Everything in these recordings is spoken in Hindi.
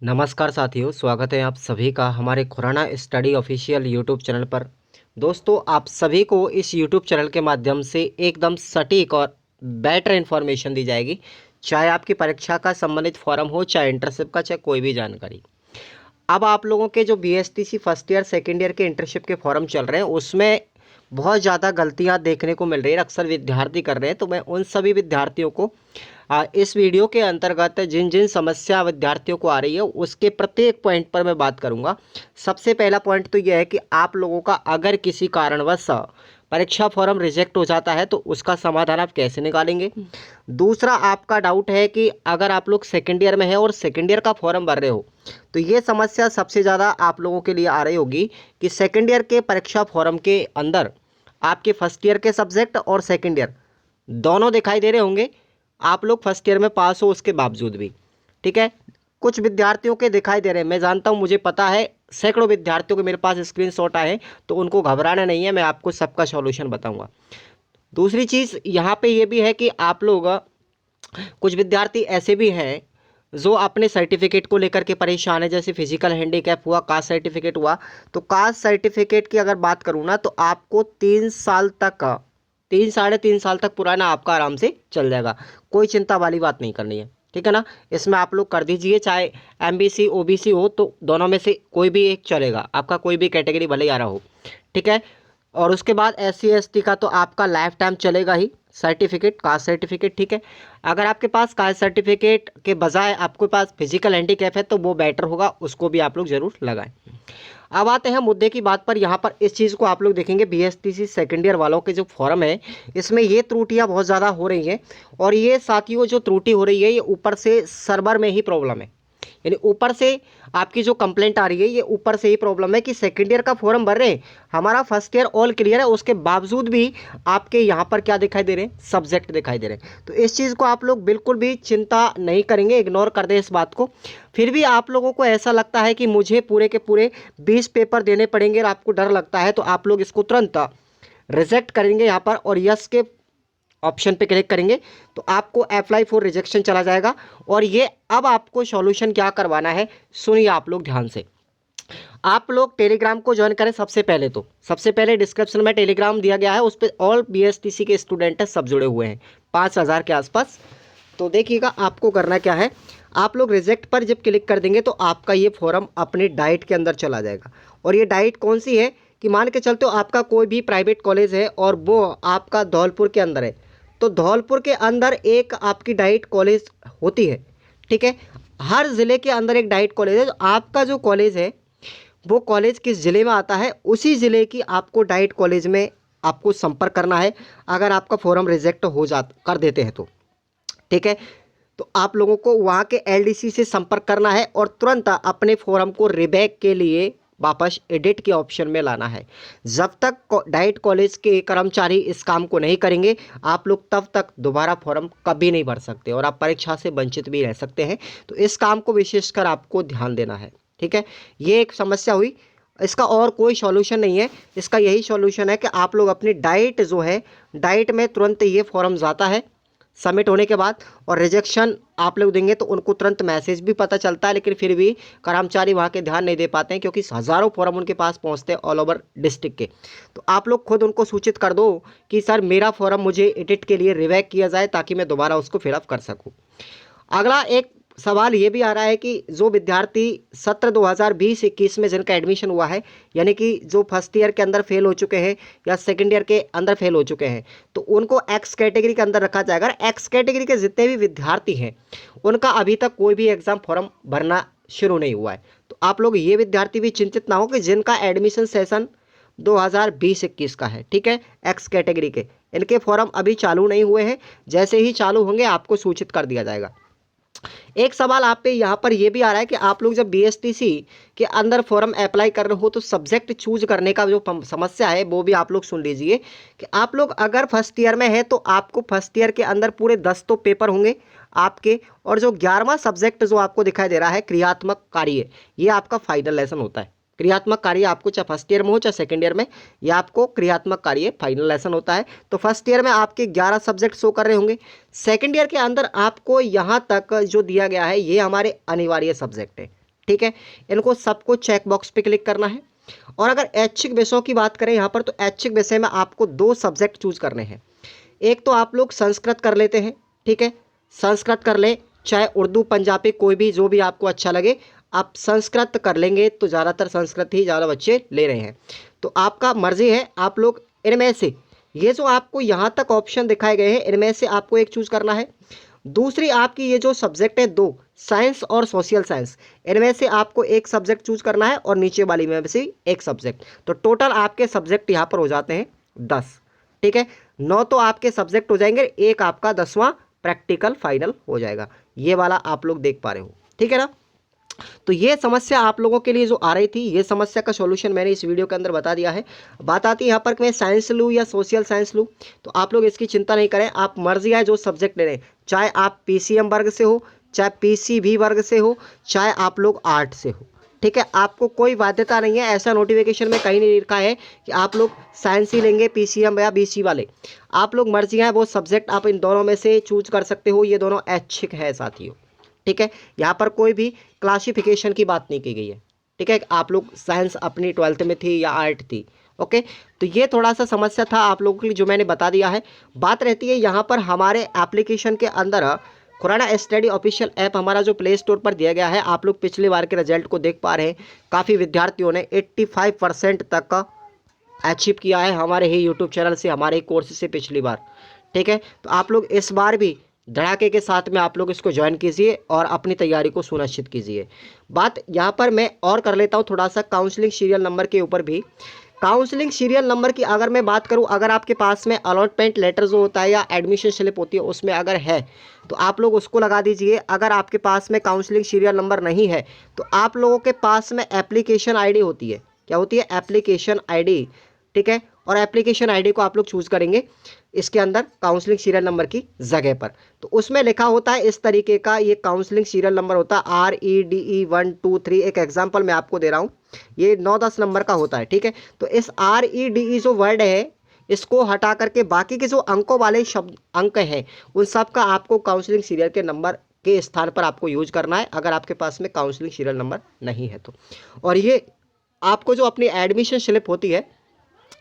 नमस्कार साथियों, स्वागत है आप सभी का हमारे Khurana study official YouTube channel पर। दोस्तों, आप सभी को इस यूट्यूब चैनल के माध्यम से एकदम सटीक और बेटर इन्फॉर्मेशन दी जाएगी, चाहे आपकी परीक्षा का संबंधित फॉर्म हो, चाहे इंटर्नशिप का, चाहे कोई भी जानकारी। अब आप लोगों के जो BSTC first year second year के इंटर्नशिप के फॉर्म चल रहे हैं, उसमें बहुत ज़्यादा गलतियां देखने को मिल रही है, अक्सर विद्यार्थी कर रहे हैं। तो मैं उन सभी विद्यार्थियों को इस वीडियो के अंतर्गत जिन जिन समस्या विद्यार्थियों को आ रही है उसके प्रत्येक पॉइंट पर मैं बात करूंगा। सबसे पहला पॉइंट तो यह है कि आप लोगों का अगर किसी कारणवश परीक्षा फॉर्म रिजेक्ट हो जाता है तो उसका समाधान आप कैसे निकालेंगे। दूसरा, आपका डाउट है कि अगर आप लोग सेकेंड ईयर में है और सेकेंड ईयर का फॉर्म भर रहे हो तो ये समस्या सबसे ज़्यादा आप लोगों के लिए आ रही होगी कि सेकेंड ईयर के परीक्षा फॉर्म के अंदर आपके फर्स्ट ईयर के सब्जेक्ट और सेकेंड ईयर दोनों दिखाई दे रहे होंगे। आप लोग फर्स्ट ईयर में पास हो उसके बावजूद भी, ठीक है। कुछ विद्यार्थियों के दिखाई दे रहे हैं, मैं जानता हूं, मुझे पता है, सैकड़ों विद्यार्थियों के मेरे पास स्क्रीनशॉट आए हैं। तो उनको घबराना नहीं है, मैं आपको सबका सॉल्यूशन बताऊंगा। दूसरी चीज़ यहाँ पे ये भी है कि आप लोग कुछ विद्यार्थी ऐसे भी हैं जो अपने सर्टिफिकेट को लेकर के परेशान है, जैसे फिजिकल हैंडीकैप हुआ, कास्ट सर्टिफिकेट हुआ। तो कास्ट सर्टिफिकेट की अगर बात करूँ ना, तो आपको 3 साल तक, 3 साढ़े 3 साल तक पुराना आपका आराम से चल जाएगा। कोई चिंता वाली बात नहीं करनी है, ठीक है ना। इसमें आप लोग कर दीजिए, चाहे एमबीसी ओबीसी हो, तो दोनों में से कोई भी एक चलेगा, आपका कोई भी कैटेगरी भले ही आ रहा हो, ठीक है। और उसके बाद एससी एसटी का तो आपका लाइफ टाइम चलेगा ही सर्टिफिकेट, कास्ट सर्टिफिकेट, ठीक है। अगर आपके पास कास्ट सर्टिफिकेट के बजाय आपके पास फिजिकल हैंडीकैप है तो वो बेटर होगा, उसको भी आप लोग ज़रूर लगाएं। अब आते हैं मुद्दे की बात पर। यहाँ पर इस चीज़ को आप लोग देखेंगे, बीएसटीसी सेकेंड ईयर वालों के जो फॉर्म है इसमें ये त्रुटियाँ बहुत ज़्यादा हो रही हैं। और ये साथियों, जो त्रुटि हो रही है ये ऊपर से सर्वर में ही प्रॉब्लम है, यानी ऊपर से आपकी जो कंप्लेंट आ रही है ये ऊपर से ही प्रॉब्लम है कि सेकेंड ईयर का फॉर्म भर रहे हैं, हमारा फर्स्ट ईयर ऑल क्लियर है, उसके बावजूद भी आपके यहाँ पर क्या दिखाई दे रहे हैं, सब्जेक्ट दिखाई दे रहे हैं। तो इस चीज़ को आप लोग बिल्कुल भी चिंता नहीं करेंगे, इग्नोर कर दें इस बात को। फिर भी आप लोगों को ऐसा लगता है कि मुझे पूरे के पूरे 20 पेपर देने पड़ेंगे और आपको डर लगता है, तो आप लोग इसको तुरंत रिजेक्ट करेंगे यहाँ पर और यस के ऑप्शन पे क्लिक करेंगे तो आपको अप्लाई फॉर रिजेक्शन चला जाएगा। और ये अब आपको सॉल्यूशन क्या करवाना है, सुनिए आप लोग ध्यान से। आप लोग टेलीग्राम को ज्वाइन करें। सबसे पहले डिस्क्रिप्शन में टेलीग्राम दिया गया है, उस पर ऑल बीएसटीसी के स्टूडेंट है, सब जुड़े हुए हैं 5,000 के आसपास। तो देखिएगा आपको करना क्या है, आप लोग रिजेक्ट पर जब क्लिक कर देंगे तो आपका ये फॉर्म अपने डाइट के अंदर चला जाएगा। और ये डाइट कौन सी है कि मान के चलते हो आपका कोई भी प्राइवेट कॉलेज है और वो आपका धौलपुर के अंदर है, तो धौलपुर के अंदर एक आपकी डाइट कॉलेज होती है, ठीक है। हर ज़िले के अंदर एक डाइट कॉलेज है। तो आपका जो कॉलेज है वो कॉलेज किस ज़िले में आता है, उसी ज़िले की आपको डाइट कॉलेज में आपको संपर्क करना है, अगर आपका फॉर्म रिजेक्ट हो जा कर देते हैं तो, ठीक है। तो आप लोगों को वहाँ के एलडीसी से संपर्क करना है और तुरंत अपने फॉर्म को रिबैक के लिए वापस एडिट के ऑप्शन में लाना है। जब तक डाइट कॉलेज के कर्मचारी इस काम को नहीं करेंगे, आप लोग तब तक दोबारा फॉर्म कभी नहीं भर सकते और आप परीक्षा से वंचित भी रह सकते हैं। तो इस काम को विशेषकर आपको ध्यान देना है, ठीक है। ये एक समस्या हुई, इसका और कोई सॉल्यूशन नहीं है। इसका यही सॉल्यूशन है कि आप लोग अपनी डाइट जो है, डाइट में तुरंत ये फॉर्म जाता है सबमिट होने के बाद, और रिजेक्शन आप लोग देंगे तो उनको तुरंत मैसेज भी पता चलता है, लेकिन फिर भी कर्मचारी वहाँ के ध्यान नहीं दे पाते हैं क्योंकि हज़ारों फॉर्म उनके पास पहुँचते हैं ऑल ओवर डिस्ट्रिक्ट के। तो आप लोग खुद उनको सूचित कर दो कि सर मेरा फॉर्म मुझे एडिट के लिए रिवैक किया जाए ताकि मैं दोबारा उसको फिलअप कर सकूँ। अगला एक सवाल ये भी आ रहा है कि जो विद्यार्थी सत्र 2020-21 में जिनका एडमिशन हुआ है, यानी कि जो फर्स्ट ईयर के अंदर फेल हो चुके हैं या सेकंड ईयर के अंदर फेल हो चुके हैं, तो उनको एक्स कैटेगरी के अंदर रखा जाएगा। एक्स कैटेगरी के जितने भी विद्यार्थी हैं उनका अभी तक कोई भी एग्ज़ाम फॉर्म भरना शुरू नहीं हुआ है। तो आप लोग ये विद्यार्थी भी चिंतित ना हो कि जिनका एडमिशन सेशन 2020-21 का है, ठीक है, एक्स कैटेगरी के, इनके फॉर्म अभी चालू नहीं हुए हैं, जैसे ही चालू होंगे आपको सूचित कर दिया जाएगा। एक सवाल आप पे यहाँ पर ये भी आ रहा है कि आप लोग जब बीएसटीसी के अंदर फॉर्म अप्लाई कर रहे हो तो सब्जेक्ट चूज करने का जो समस्या है वो भी आप लोग सुन लीजिए कि आप लोग अगर फर्स्ट ईयर में है तो आपको फर्स्ट ईयर के अंदर पूरे 10 तो पेपर होंगे आपके, और जो 11वां सब्जेक्ट जो आपको दिखाई दे रहा है क्रियात्मक कार्य, ये आपका फाइनल लेसन होता है। क्रियात्मक कार्य आपको चाहे फर्स्ट ईयर में हो चाहे सेकंड ईयर में, ये आपको क्रियात्मक कार्य फाइनल लेसन होता है। तो फर्स्ट ईयर में आपके 11 सब्जेक्ट शो कर रहे होंगे, सेकंड ईयर के अंदर आपको यहाँ तक जो दिया गया है ये हमारे अनिवार्य सब्जेक्ट है, ठीक है, इनको सबको चेक बॉक्स पे क्लिक करना है। और अगर ऐच्छिक विषयों की बात करें यहाँ पर, तो ऐच्छिक विषय में आपको 2 सब्जेक्ट चूज करने हैं। एक तो आप लोग संस्कृत कर लेते हैं, ठीक है, संस्कृत कर लें, चाहे उर्दू, पंजाबी, कोई भी जो भी आपको अच्छा लगे आप संस्कृत कर लेंगे, तो ज़्यादातर संस्कृत ही ज़्यादा बच्चे ले रहे हैं, तो आपका मर्जी है। आप लोग इनमें से ये जो आपको यहाँ तक ऑप्शन दिखाए गए हैं, इनमें से आपको एक चूज करना है। दूसरी आपकी ये जो सब्जेक्ट है 2, साइंस और सोशल साइंस, इनमें से आपको एक सब्जेक्ट चूज करना है और नीचे वाली में से एक सब्जेक्ट। तो टोटल आपके सब्जेक्ट यहाँ पर हो जाते हैं 10, ठीक है। 9 तो आपके सब्जेक्ट हो जाएंगे, एक आपका 10वां प्रैक्टिकल फाइनल हो जाएगा। ये वाला आप लोग देख पा रहे हो, ठीक है ना। तो ये समस्या आप लोगों के लिए जो आ रही थी, ये समस्या का सॉल्यूशन मैंने इस वीडियो के अंदर बता दिया है। बात आती है यहाँ पर कि मैं साइंस लूँ या सोशल साइंस लूँ, तो आप लोग इसकी चिंता नहीं करें, आप मर्जी है जो सब्जेक्ट ले रहे हैं, चाहे आप पीसीएम वर्ग से हो, चाहे पीसीबी वर्ग से हो, चाहे आप लोग आर्ट से हो, ठीक है, आपको कोई बाध्यता नहीं है। ऐसा नोटिफिकेशन में कहीं नहीं लिखा है कि आप लोग साइंस ही लेंगे, पीसीएम या बीसी वाले, आप लोग मर्जी है वो सब्जेक्ट आप इन दोनों में से चूज कर सकते हो। ये दोनों ऐच्छिक है साथियों, ठीक है, यहाँ पर कोई भी क्लासिफिकेशन की बात नहीं की गई है, ठीक है। आप लोग साइंस अपनी 12th में थी या आर्ट थी, ओके। तो ये थोड़ा सा समस्या था आप लोगों के लिए जो मैंने बता दिया है। बात रहती है यहाँ पर हमारे एप्लीकेशन के अंदर खुराना स्टडी ऑफिशियल ऐप हमारा जो प्ले स्टोर पर दिया गया है, आप लोग पिछले बार के रिजल्ट को देख पा रहे हैं, काफ़ी विद्यार्थियों ने 85% तक का अचीव किया है हमारे ही यूट्यूब चैनल से, हमारे ही कोर्स से पिछली बार, ठीक है। तो आप लोग इस बार भी धड़ाके के साथ में आप लोग इसको ज्वाइन कीजिए और अपनी तैयारी को सुनिश्चित कीजिए। बात यहाँ पर मैं और कर लेता हूँ थोड़ा सा काउंसलिंग सीरियल नंबर के ऊपर भी। काउंसलिंग सीरियल नंबर की अगर मैं बात करूँ, अगर आपके पास में अलॉटमेंट लेटर जो होता है या एडमिशन स्लिप होती है उसमें अगर है तो आप लोग उसको लगा दीजिए। अगर आपके पास में काउंसलिंग सीरियल नंबर नहीं है तो आप लोगों के पास में एप्लीकेशन आईडी होती है, क्या होती है, एप्लीकेशन आईडी, ठीक है। और एप्लीकेशन आईडी को आप लोग चूज करेंगे इसके अंदर काउंसलिंग सीरियल नंबर की जगह पर, तो उसमें लिखा होता है इस तरीके का, ये काउंसलिंग सीरियल नंबर होता है REDE 1 2 3। एक एग्जांपल मैं आपको दे रहा हूँ, ये 9-10 नंबर का होता है, ठीक है। तो इस REDE जो वर्ड है इसको हटा करके बाकी के जो अंकों वाले शब्द अंक हैं उन सब का आपको काउंसलिंग सीरियल के नंबर के स्थान पर आपको यूज करना है, अगर आपके पास में काउंसलिंग सीरियल नंबर नहीं है तो। और ये आपको जो अपनी एडमिशन स्लिप होती है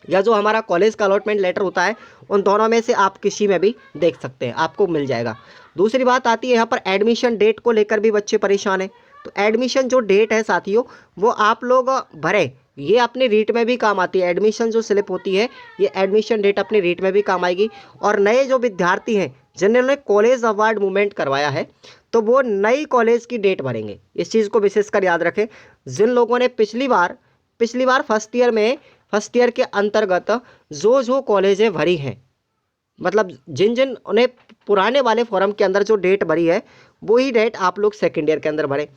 या जो हमारा कॉलेज का अलॉटमेंट लेटर होता है, उन दोनों में से आप किसी में भी देख सकते हैं, आपको मिल जाएगा। दूसरी बात आती है यहाँ पर एडमिशन डेट को लेकर भी बच्चे परेशान हैं। तो एडमिशन जो डेट है साथियों वो आप लोग भरें, ये अपने रीट में भी काम आती है। एडमिशन जो स्लिप होती है ये एडमिशन डेट अपने रीट में भी काम आएगी। और नए जो विद्यार्थी हैं जिन्होंने कॉलेज अवार्ड मूवमेंट करवाया है तो वो नई कॉलेज की डेट भरेंगे, इस चीज़ को विशेषकर याद रखें। जिन लोगों ने पिछली बार फर्स्ट ईयर के अंतर्गत जो कॉलेजें भरी हैं, मतलब जिन उन्हें पुराने वाले फॉर्म के अंदर जो डेट भरी है वही डेट आप लोग सेकेंड ईयर के अंदर भरें।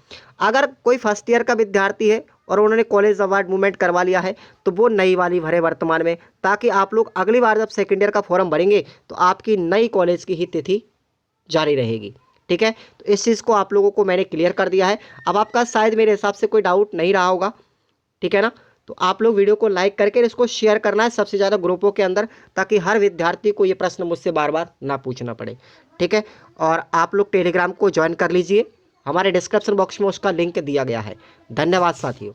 अगर कोई फर्स्ट ईयर का विद्यार्थी है और उन्होंने कॉलेज अवार्ड मूवमेंट करवा लिया है तो वो नई वाली भरे वर्तमान में, ताकि आप लोग अगली बार जब सेकेंड ईयर का फॉर्म भरेंगे तो आपकी नई कॉलेज की ही तिथि जारी रहेगी, ठीक है। तो इस चीज़ को आप लोगों को मैंने क्लियर कर दिया है। अब आपका शायद मेरे हिसाब से कोई डाउट नहीं रहा होगा, ठीक है ना। तो आप लोग वीडियो को लाइक करके इसको शेयर करना है सबसे ज़्यादा ग्रुपों के अंदर, ताकि हर विद्यार्थी को ये प्रश्न मुझसे बार बार ना पूछना पड़े, ठीक है। और आप लोग टेलीग्राम को ज्वाइन कर लीजिए, हमारे डिस्क्रिप्शन बॉक्स में उसका लिंक दिया गया है। धन्यवाद साथियों।